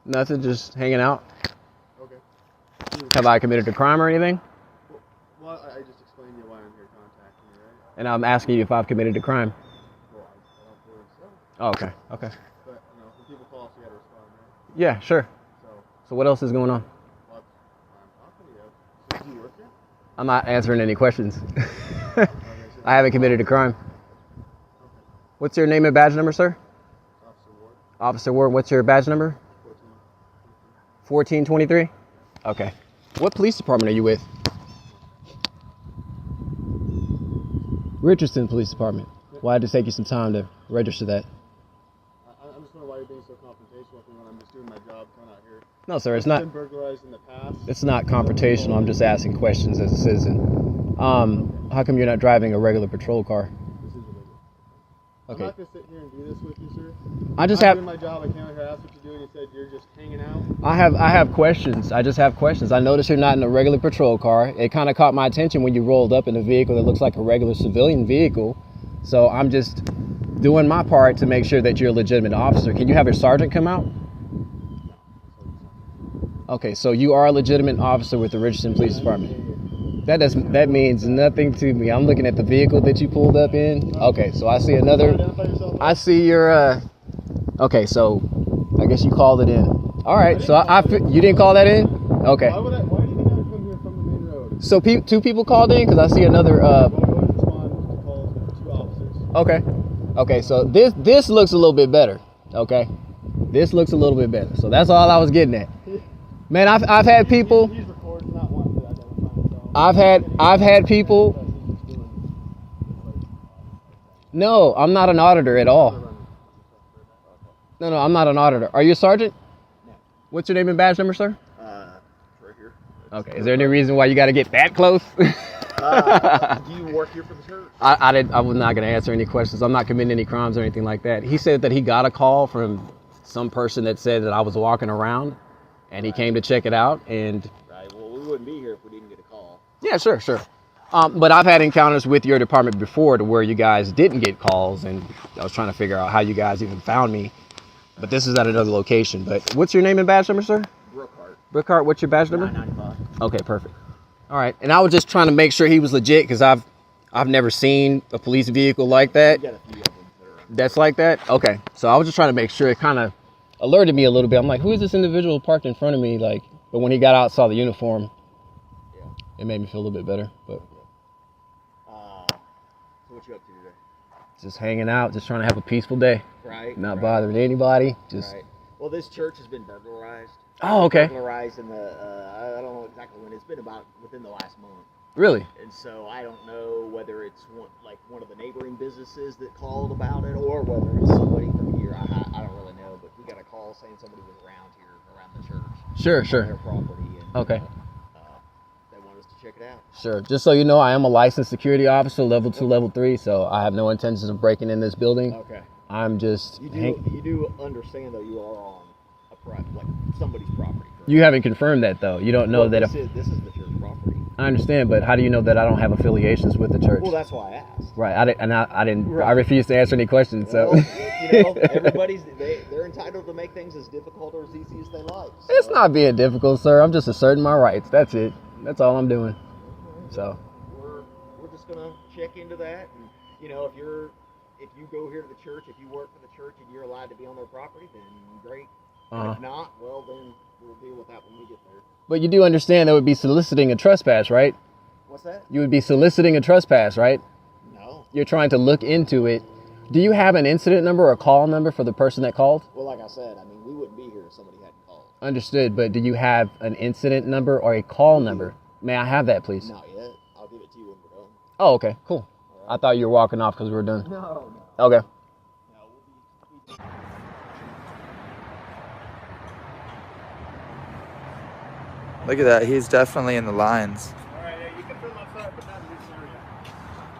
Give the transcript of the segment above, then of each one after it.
Nothing, just hanging out. Okay. Have I committed a crime or anything? Well, I just explained to you why I'm here contacting you, right? And I'm asking you if I've committed a crime. Well, I don't believe so. Oh, okay, okay. But, you know, when people call us, you gotta respond, right? Yeah, sure. So what else is going on? Well, I'm talking to you. So do you work here? I'm not answering any questions. I haven't committed a crime. What's your name and badge number, sir? Officer Ward. Officer Ward, what's your badge number? 14. 1423? Okay. What police department are you with? Richardson Police Department. Why did it take you some time to register that? I'm just wondering why you're being so confrontational with me when I'm just doing my job coming out here. No, sir, it's I've not. been burglarized in the past. It's not confrontational. I'm just asking questions as a citizen. How come you're not driving a regular patrol car? This is illegal. Okay. I'm not going to sit here and do this with you, sir. I just I'm have. doing my job. I came out here, asked what you're doing. You said you're just hanging out. I have questions. I just have questions. I noticed you're not in a regular patrol car. It kind of caught my attention when you rolled up in a vehicle that looks like a regular civilian vehicle. So I'm just doing my part to make sure that you're a legitimate officer. Can you have your sergeant come out? Okay, so you are a legitimate officer with the Richardson Police Department. That means nothing to me. I'm looking at the vehicle that you pulled up in. Okay, so I see another. I see your. Okay, so I guess you called it in. All right, so you didn't call that in. Okay. Why do you think I would come here from the main road? So two people called in because I see another. Well, I always respond to calls with 2 officers. Okay. Okay, so this looks a little bit better. Okay, this looks a little bit better. So that's all I was getting at. Man, I've had people. He's recording, not one to identify himself. I've had people. No, I'm not an auditor at all. No, I'm not an auditor. Are you a sergeant? No. What's your name and badge number, sir? Right here. Okay. Is there any reason why you got to get that close? Do you work here for the church? I was not going to answer any questions. I'm not committing any crimes or anything like that. He said that he got a call from some person that said that I was walking around, and he came to check it out. And Right. Well, we wouldn't be here if we didn't get a call. yeah, sure. But I've had encounters with your department before to where you guys didn't get calls, and I was trying to figure out how you guys even found me. But this is at another location. But what's your name and badge number, sir? Brookhart, what's your badge number? 995. Okay, perfect. All right, and I was just trying to make sure he was legit because I've never seen a police vehicle like that. We got a few of them That's like that? Okay, so I was just trying to make sure. It kind of alerted me a little bit. I'm like, who is this individual parked in front of me? Like, but when he got out, saw the uniform, it made me feel a little bit better. But so what you up to today? just hanging out, just trying to have a peaceful day. Right. Not bothering anybody. Just. Right. Well, this church has been burglarized. Oh, okay. Burglarized in the I don't know exactly when. It's been about within the last month. Really? And so I don't know whether it's one of the neighboring businesses that called about it, or whether it's somebody from here. I don't really know, but we got a call saying somebody was around here, around the church. Sure. On their property. And, Okay. they want us to check it out. Sure. Just so you know, I am a licensed security officer, level 2, level 3, so I have no intentions of breaking in this building. Okay. I'm just. You do understand though you are on like somebody's property. Correct? You haven't confirmed that though. You don't know that. This is the church property. I understand, but how do you know that I don't have affiliations with the church? Well, that's why I asked. Right. I didn't. Right. I refuse to answer any questions. So. Well, everybody's they're entitled to make things as difficult or as easy as they like. So. It's not being difficult, sir. I'm just asserting my rights. That's it. That's all I'm doing. So. We're just gonna check into that, and if you go here to the church, if you work for the church, and you're allowed to be on their property, then great. If not, well then we'll deal with that when we get there. But you do understand that would be soliciting a trespass, right? What's that? You would be soliciting a trespass, right? No. You're trying to look into it. Do you have an incident number or a call number for the person that called? Well, like I said, we wouldn't be here if somebody hadn't called. Understood, but do you have an incident number or a call number? May I have that, please? Not yet. I'll give it to you when we're done. Oh, okay, cool. Right. I thought you were walking off because we were done. No. Okay. Look at that. He's definitely in the lines. All right, yeah, you can film outside, but not in this area.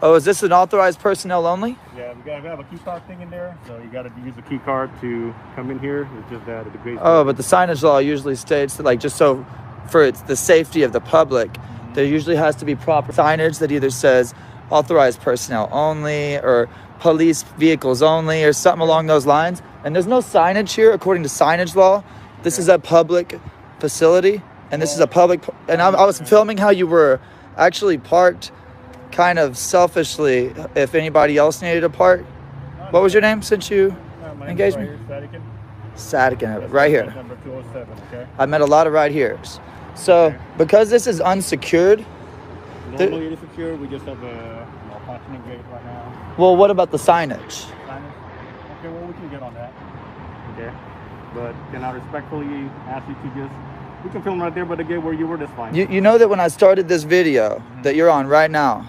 Oh, is this an authorized personnel only? Yeah, we have a key card thing in there, so you got to use a key card to come in here. It's just that the grace. Oh, but the signage law usually states that, just so for the safety of the public, there usually has to be proper signage that either says authorized personnel only or police vehicles only or something along those lines. And there's no signage here according to signage law. This is a public facility, and this is a public, and I was filming how you were actually parked kind of selfishly if anybody else needed to park. What was your name since you engaged me? Sadikin, right here. Number 207, okay? I met a lot of right here's. So, because this is unsecured. Normally it is secured, we just have a functioning gate right now. Well, what about the signage? Okay, well, we can get on that. Okay. But can I respectfully ask you to just, we can film right there, but again, where you were, that's fine. You know that when I started this video that you're on right now,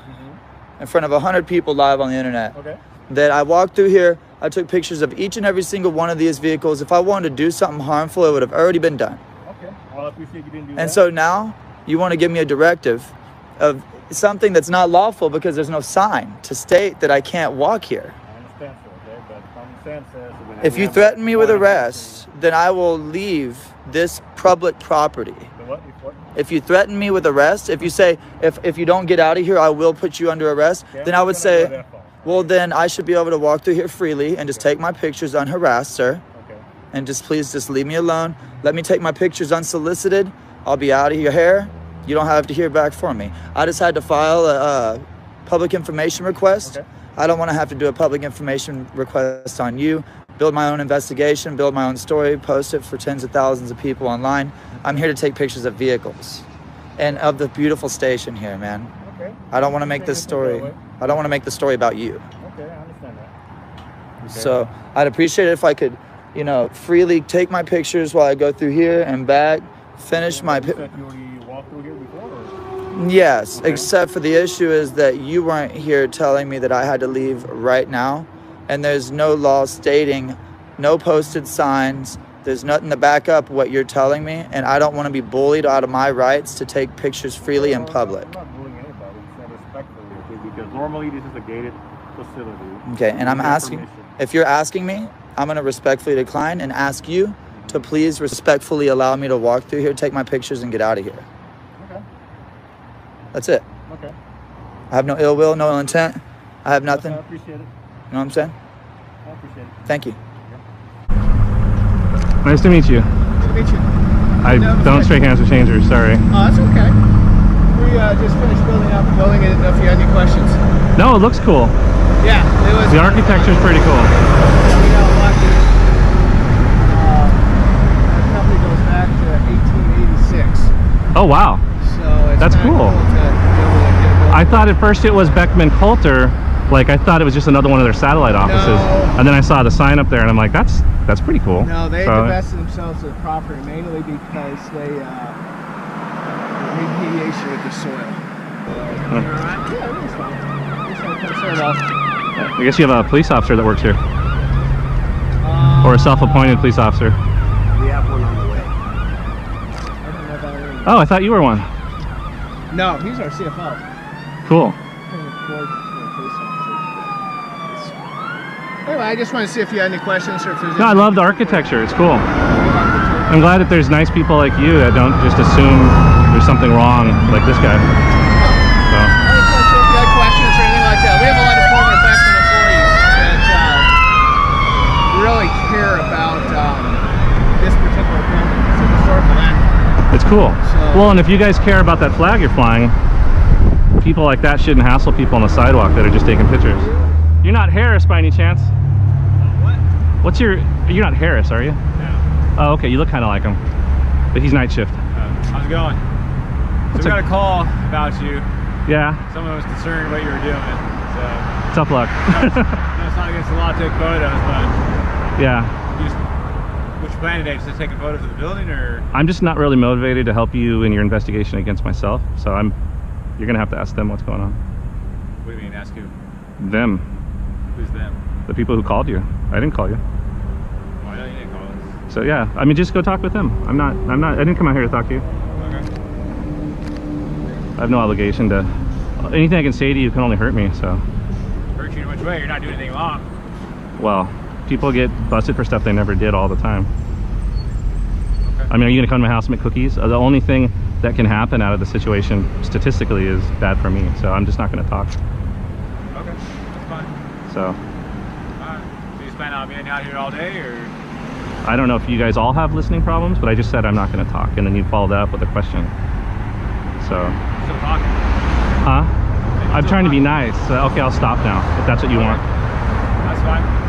in front of 100 people live on the internet, Okay. that I walked through here, I took pictures of each and every single one of these vehicles. If I wanted to do something harmful, it would have already been done. Okay. Well, I appreciate you didn't do that. And so now you want to give me a directive of something that's not lawful because there's no sign to state that I can't walk here. I understand, sir, okay? But common sense says when If you threaten me with arrest, then I will leave this public property. What? If you threaten me with arrest, if you say, if you don't get out of here, I will put you under arrest, Okay, then I would say, well, then I should be able to walk through here freely and just take my pictures unharassed, sir. Okay. And just please just leave me alone. Let me take my pictures unsolicited. I'll be out of your hair. You don't have to hear back from me. I just had to file a public information request. Okay. I don't want to have to do a public information request on you, build my own investigation, build my own story, post it for tens of thousands of people online. I'm here to take pictures of vehicles and of the beautiful station here, man. Okay. I don't want to make this story. I don't want to make the story about you. Okay, I understand that. Okay. So I'd appreciate it if I could, you know, freely take my pictures while I go through here and back, finish my. You said you already walked through here before? Or? Yes, Okay. except for the issue is that you weren't here telling me that I had to leave right now, and there's no law stating, no posted signs. There's nothing to back up what you're telling me, and I don't want to be bullied out of my rights to take pictures freely in public. I'm not bullying anybody. It's not respectfully, okay? Because normally this is a gated facility. Okay, and I'm You get asking, permission. if you're asking me, I'm going to respectfully decline and ask you to please respectfully allow me to walk through here, take my pictures, and get out of here. Okay. That's it. Okay. I have no ill will, no ill intent. I have nothing. I You appreciate it. know what I'm saying? I appreciate it. Thank you. Nice to meet you. Good to meet you. I don't shake hands with strangers, sorry. Oh, that's okay. We just finished building out the building. I didn't know if you had any questions. No, it looks cool. Yeah, it was. The architecture's pretty cool. We got lucky. Our company goes back to 1886. Oh, wow. So it's That's kinda cool. to be able to get a building. I thought at first it was Beckman Coulter. Like, I thought it was just another one of their satellite offices. No. And then I saw the sign up there, and I'm like, that's pretty cool. No, they So- divested themselves of the property mainly because they remediation with the soil. Yeah, it was fine. It's not concerned about. I guess you have a police officer that works here. Or a self-appointed police officer. We have one on the way. I don't know about him. Oh, I thought you were one. No, he's our CFO. Cool. Anyway, I just want to see if you had any questions or if there's. No, I love the architecture. It's cool. I'm glad that there's nice people like you that don't just assume there's something wrong, like this guy. So. I just want to see if you had questions or anything like that. We have a lot of former Beckman employees that really care about this particular building. It's a historical landmark. It's cool. So- Well, and if you guys care about that flag you're flying, people like that shouldn't hassle people on the sidewalk that are just taking pictures. You're not Harris by any chance? What? What's your... You're not Harris, are you? No. Oh, okay. You look kind of like him. But he's night shift. How's it going? So What's we got up? a call about you. Yeah. Someone was concerned what you were doing. So, Tough luck. no, it's not against the law to take photos, but Yeah. you just, what's your plan today? Just to take photos of the building, or? I'm just not really motivated to help you in your investigation against myself. So you're going to have to ask them what's going on. What do you mean, ask who? Them. Who's them? The people who called you. I didn't call you. Oh, I know you didn't call us. So yeah, I mean, just go talk with them. I didn't come out here to talk to you. Okay. I have no obligation to, anything I can say to you can only hurt me, so. Hurt you in which way? You're not doing anything wrong. Well, people get busted for stuff they never did all the time. Okay. I mean, are you gonna come to my house and make cookies? The only thing that can happen out of the situation statistically is bad for me, so I'm just not gonna talk. Okay, that's fine. So, Alright. So you plan on being out here all day, or? I don't know if you guys all have listening problems, but I just said I'm not going to talk, and then you followed that up with a question. So. Still talking. Huh? I'm trying to be nice. Okay, I'll stop now if that's what you want. That's fine.